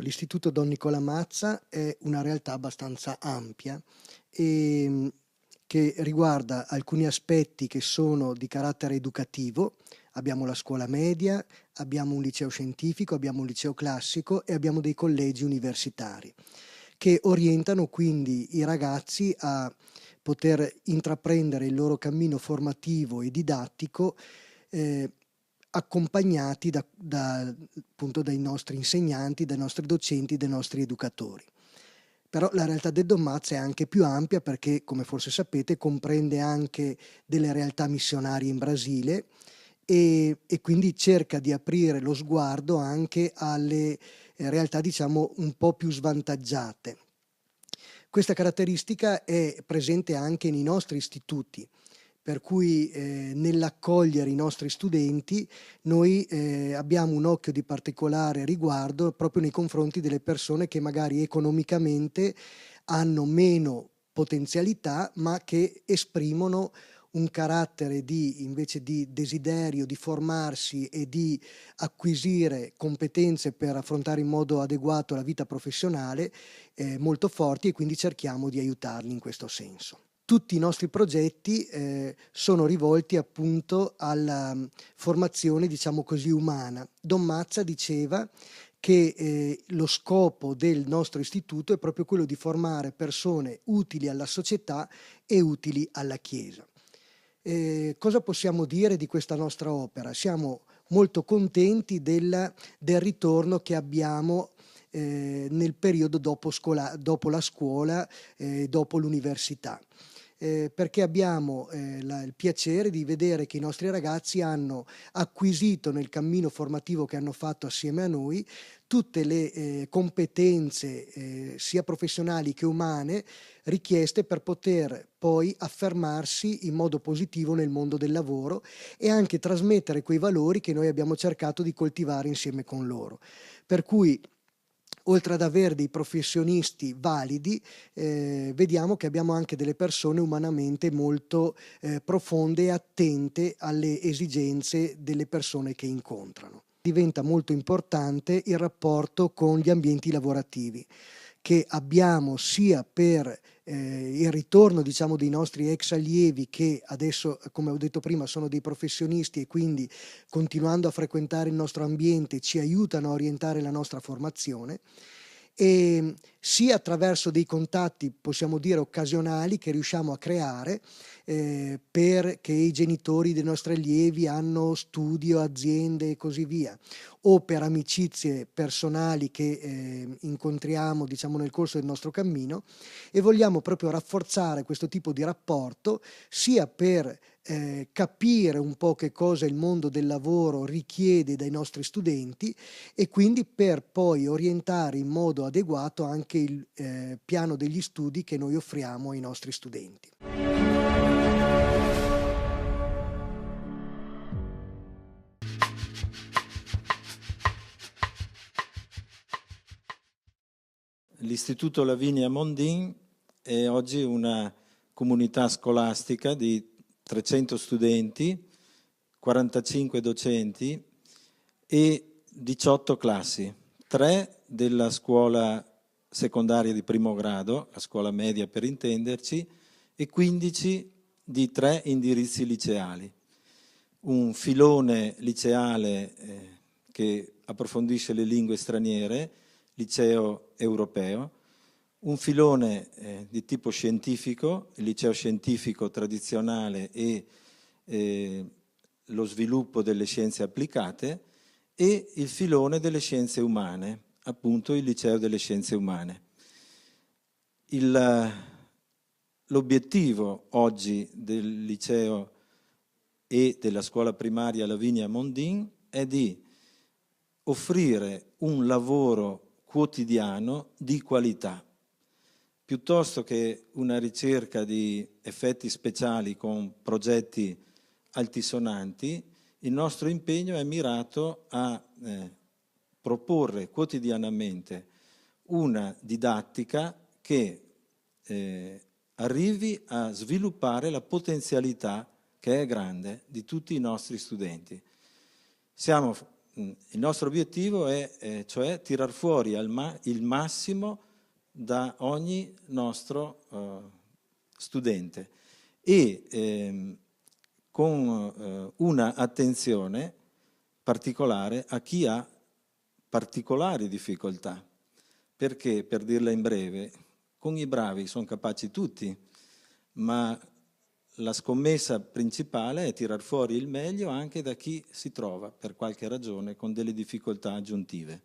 L'Istituto Don Nicola Mazza è una realtà abbastanza ampia e che riguarda alcuni aspetti che sono di carattere educativo. Abbiamo la scuola media, abbiamo un liceo scientifico, abbiamo un liceo classico e abbiamo dei collegi universitari che orientano quindi i ragazzi a poter intraprendere il loro cammino formativo e didattico accompagnati appunto dai nostri insegnanti, dai nostri docenti, dai nostri educatori. Però la realtà del Don Mazza è anche più ampia perché, come forse sapete, comprende anche delle realtà missionarie in Brasile e quindi cerca di aprire lo sguardo anche alle realtà, diciamo, un po' più svantaggiate. Questa caratteristica è presente anche nei nostri istituti, per cui nell'accogliere i nostri studenti noi abbiamo un occhio di particolare riguardo proprio nei confronti delle persone che magari economicamente hanno meno potenzialità, ma che esprimono un carattere invece di desiderio di formarsi e di acquisire competenze per affrontare in modo adeguato la vita professionale molto forti, e quindi cerchiamo di aiutarli in questo senso. Tutti i nostri progetti sono rivolti appunto alla formazione, diciamo così, umana. Don Mazza diceva che lo scopo del nostro istituto è proprio quello di formare persone utili alla società e utili alla Chiesa. Cosa possiamo dire di questa nostra opera? Siamo molto contenti del ritorno che abbiamo nel periodo dopo la scuola, dopo l'università. Perché abbiamo il piacere di vedere che i nostri ragazzi hanno acquisito nel cammino formativo che hanno fatto assieme a noi tutte le competenze sia professionali che umane richieste per poter poi affermarsi in modo positivo nel mondo del lavoro e anche trasmettere quei valori che noi abbiamo cercato di coltivare insieme con loro. Per cui, oltre ad avere dei professionisti validi, vediamo che abbiamo anche delle persone umanamente molto profonde e attente alle esigenze delle persone che incontrano. Diventa molto importante il rapporto con gli ambienti lavorativi che abbiamo sia per il ritorno, diciamo, dei nostri ex allievi che adesso, come ho detto prima, sono dei professionisti e quindi continuando a frequentare il nostro ambiente ci aiutano a orientare la nostra formazione, e sia attraverso dei contatti, possiamo dire, occasionali che riusciamo a creare perché i genitori dei nostri allievi hanno studio, aziende e così via, o per amicizie personali che incontriamo, diciamo, nel corso del nostro cammino, e vogliamo proprio rafforzare questo tipo di rapporto sia per capire un po' che cosa il mondo del lavoro richiede dai nostri studenti e quindi per poi orientare in modo adeguato anche il piano degli studi che noi offriamo ai nostri studenti. L'Istituto Lavinia Mondin è oggi una comunità scolastica di 300 studenti, 45 docenti e 18 classi, 3 della scuola secondaria di primo grado, la scuola media per intenderci, e 15 di 3 indirizzi liceali. Un filone liceale che approfondisce le lingue straniere, liceo europeo, un filone di tipo scientifico, il liceo scientifico tradizionale e lo sviluppo delle scienze applicate, e il filone delle scienze umane, appunto il liceo delle scienze umane. L'obiettivo oggi del liceo e della scuola primaria Lavinia Mondin è di offrire un lavoro quotidiano di qualità, piuttosto che una ricerca di effetti speciali con progetti altisonanti. Il nostro impegno è mirato a proporre quotidianamente una didattica che arrivi a sviluppare la potenzialità che è grande di tutti i nostri studenti. Siamo il nostro obiettivo è cioè tirar fuori il massimo da ogni nostro studente e con una attenzione particolare a chi ha particolari difficoltà, perché, per dirla in breve, con i bravi sono capaci tutti, ma la scommessa principale è tirar fuori il meglio anche da chi si trova, per qualche ragione, con delle difficoltà aggiuntive.